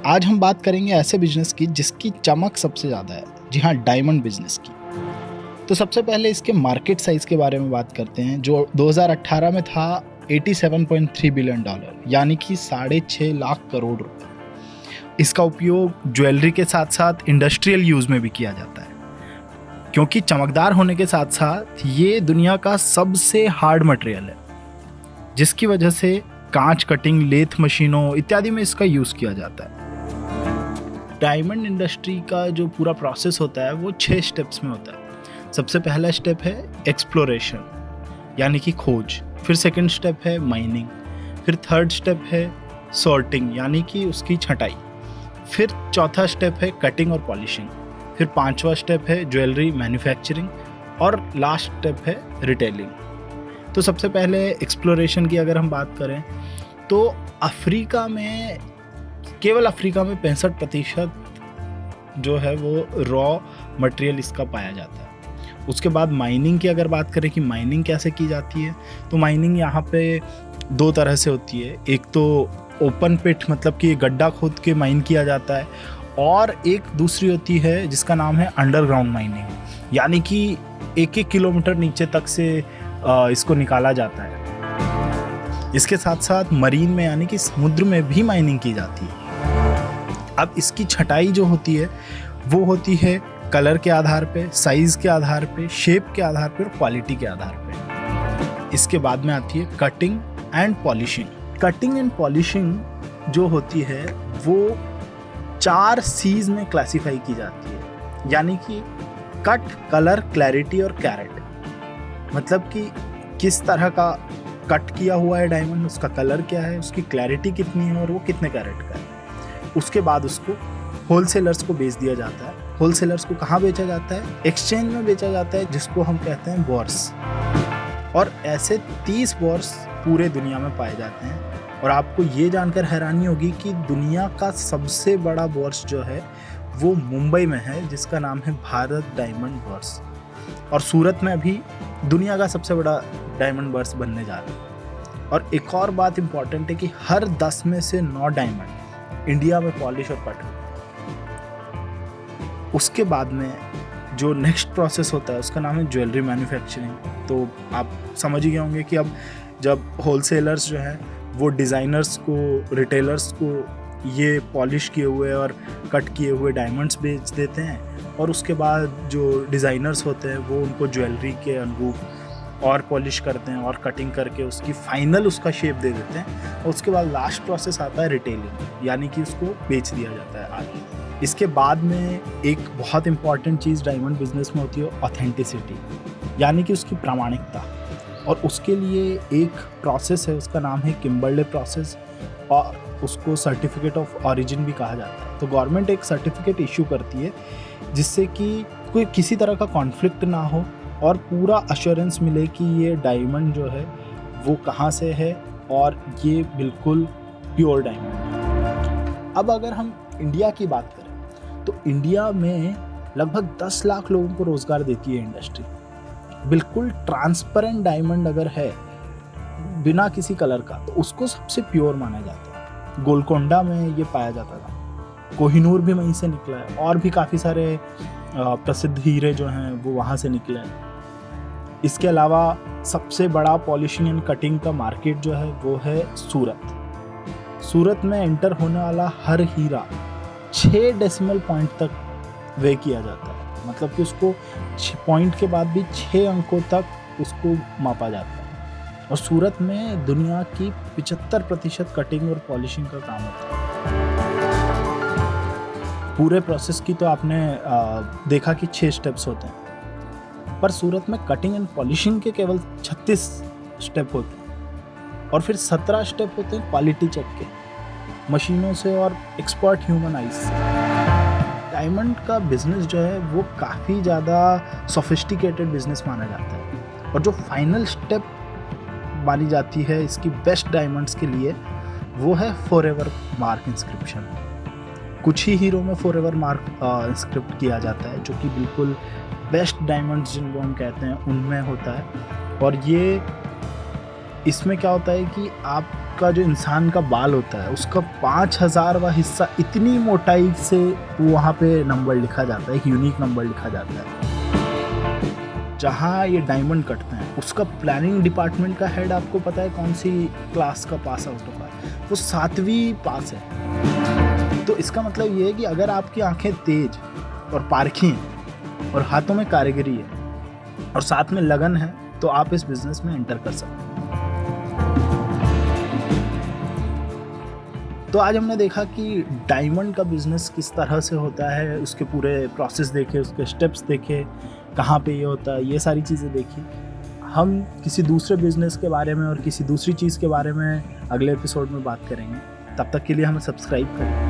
आज हम बात करेंगे ऐसे बिजनेस की जिसकी चमक सबसे ज़्यादा है। जी हाँ, डायमंड बिजनेस की। तो सबसे पहले इसके मार्केट साइज़ के बारे में बात करते हैं, जो 2018 में था $87.3 बिलियन, यानी कि 6.5 लाख करोड़ रुपए। इसका उपयोग ज्वेलरी के साथ साथ इंडस्ट्रियल यूज़ में भी किया जाता है, क्योंकि चमकदार होने के साथ साथ ये दुनिया का सबसे हार्ड मटेरियल है, जिसकी वजह से कांच कटिंग, लेथ मशीनों इत्यादि में इसका यूज़ किया जाता है। डायमंड इंडस्ट्री का जो पूरा प्रोसेस होता है वो 6 स्टेप्स में होता है। सबसे पहला स्टेप है एक्सप्लोरेशन, यानी कि खोज। फिर सेकंड स्टेप है माइनिंग। फिर थर्ड स्टेप है सॉर्टिंग, यानी कि उसकी छटाई। फिर चौथा स्टेप है कटिंग और पॉलिशिंग। फिर पांचवा स्टेप है ज्वेलरी मैन्युफैक्चरिंग और लास्ट स्टेप है रिटेलिंग। तो सबसे पहले एक्सप्लोरेशन की अगर हम बात करें तो केवल अफ्रीका में 65% जो है वो रॉ मटेरियल इसका पाया जाता है। उसके बाद माइनिंग की अगर बात करें कि माइनिंग कैसे की जाती है, तो माइनिंग यहाँ पे 2 तरह से होती है। एक तो ओपन पिट, मतलब कि गड्ढा खोद के माइन किया जाता है, और एक दूसरी होती है जिसका नाम है अंडरग्राउंड माइनिंग, यानी कि 1-1 किलोमीटर नीचे तक से इसको निकाला जाता है। इसके साथ साथ मरीन में, यानी कि समुद्र में भी माइनिंग की जाती है। अब इसकी छटाई जो होती है वो होती है कलर के आधार पे, साइज़ के आधार पे, शेप के आधार पे और क्वालिटी के आधार पे। इसके बाद में आती है cutting and polishing. Cutting and polishing जो होती है वो 4 C's में क्लासिफाई की जाती है, यानी कि कट, कलर, क्लैरिटी और कैरेट। मतलब कि किस तरह का कट किया हुआ है डायमंड, उसका कलर क्या है, उसकी क्लैरिटी कितनी है और वो कितने कैरेट का है। उसके बाद उसको होलसेलर्स को बेच दिया जाता है। होलसेलर्स को कहाँ बेचा जाता है? एक्सचेंज में बेचा जाता है, जिसको हम कहते हैं बोर्स। और ऐसे 30 बोर्स पूरे दुनिया में पाए जाते हैं। और आपको ये जानकर हैरानी होगी कि दुनिया का सबसे बड़ा बोर्स जो है वो मुंबई में है, जिसका नाम है भारत डायमंड बोर्स। और सूरत में अभी दुनिया का सबसे बड़ा डायमंड बोर्स बनने जा रहा है। और एक और बात इम्पॉर्टेंट है कि हर 10 में से 9 डायमंड इंडिया में पॉलिश और कट होते हैं। उसके बाद में जो नेक्स्ट प्रोसेस होता है उसका नाम है ज्वेलरी मैन्युफैक्चरिंग। तो आप समझ ही गए होंगे कि अब जब होलसेलर्स जो हैं वो डिज़ाइनर्स को, रिटेलर्स को ये पॉलिश किए हुए और कट किए हुए डायमंड्स बेच देते हैं, और उसके बाद जो डिज़ाइनर्स होते हैं वो उनको ज्वेलरी के अनुरूप और पॉलिश करते हैं और कटिंग करके उसकी फाइनल उसका शेप दे देते हैं। और उसके बाद लास्ट प्रोसेस आता है रिटेलिंग, यानी कि उसको बेच दिया जाता है आगे। इसके बाद में एक बहुत इंपॉर्टेंट चीज़ डायमंड बिजनेस में होती है ऑथेंटिसिटी, यानी कि उसकी प्रामाणिकता। और उसके लिए एक प्रोसेस है, उसका नाम है किम्बरले प्रोसेस, और उसको सर्टिफिकेट ऑफ ऑरिजिन भी कहा जाता है। तो गवर्नमेंट एक सर्टिफिकेट इशू करती है जिससे कि कोई किसी तरह का कॉन्फ्लिक्ट ना हो और पूरा अश्योरेंस मिले कि ये डायमंड जो है वो कहाँ से है और ये बिल्कुल प्योर डायमंड है। अब अगर हम इंडिया की बात करें तो इंडिया में लगभग 10 लाख लोगों को रोज़गार देती है इंडस्ट्री। बिल्कुल ट्रांसपेरेंट डायमंड अगर है बिना किसी कलर का तो उसको सबसे प्योर माना जाता है। गोलकोंडा में ये पाया जाता था, कोहिनूर भी वहीं से निकला है, और भी काफ़ी सारे प्रसिद्ध हीरे जो हैं वो वहाँ से निकले हैं। इसके अलावा सबसे बड़ा पॉलिशिंग एंड कटिंग का मार्केट जो है वो है सूरत। सूरत में एंटर होने वाला हर हीरा 6 डेसिमल पॉइंट तक वे किया जाता है, मतलब कि उसको पॉइंट के बाद भी 6 अंकों तक उसको मापा जाता है। और सूरत में दुनिया की 75% कटिंग और पॉलिशिंग का काम होता है। पूरे प्रोसेस की तो आपने देखा कि 6 स्टेप्स होते हैं, पर सूरत में कटिंग एंड पॉलिशिंग के केवल 36 स्टेप होते हैं, और फिर 17 स्टेप होते हैं क्वालिटी चेक के, मशीनों से और एक्सपर्ट ह्यूमन आइज से। डायमंड का बिजनेस जो है वो काफ़ी ज़्यादा सोफिस्टिकेटेड बिजनेस माना जाता है, और जो फाइनल स्टेप मानी जाती है इसकी बेस्ट डायमंड्स के लिए वो है फॉरएवर मार्क इंस्क्रिप्शन। कुछ ही हीरो में फॉरएवर मार्क इंस्क्रिप्ट किया जाता है, जो कि बिल्कुल बेस्ट डायमंड्स जिनको हम कहते हैं उनमें होता है। और ये इसमें क्या होता है कि आप उसका जो इंसान का बाल होता है उसका 5000वां हिस्सा इतनी मोटाई से वहाँ पे नंबर लिखा जाता है, एक यूनिक नंबर लिखा जाता है। जहाँ ये डायमंड कटते हैं उसका प्लानिंग डिपार्टमेंट का हेड आपको पता है कौन सी क्लास का पास आउट होगा? वो 7वीं पास है। तो इसका मतलब ये है कि अगर आपकी आंखें तेज और पारखी हैं और हाथों में कारीगरी है और साथ में लगन है तो आप इस बिजनेस में एंटर कर सकते हैं। तो आज हमने देखा कि डायमंड का बिजनेस किस तरह से होता है, उसके पूरे प्रोसेस देखे, उसके स्टेप्स देखे, कहाँ पे ये होता है, ये सारी चीज़ें देखी। हम किसी दूसरे बिजनेस के बारे में और किसी दूसरी चीज़ के बारे में अगले एपिसोड में बात करेंगे। तब तक के लिए हमें सब्सक्राइब करें।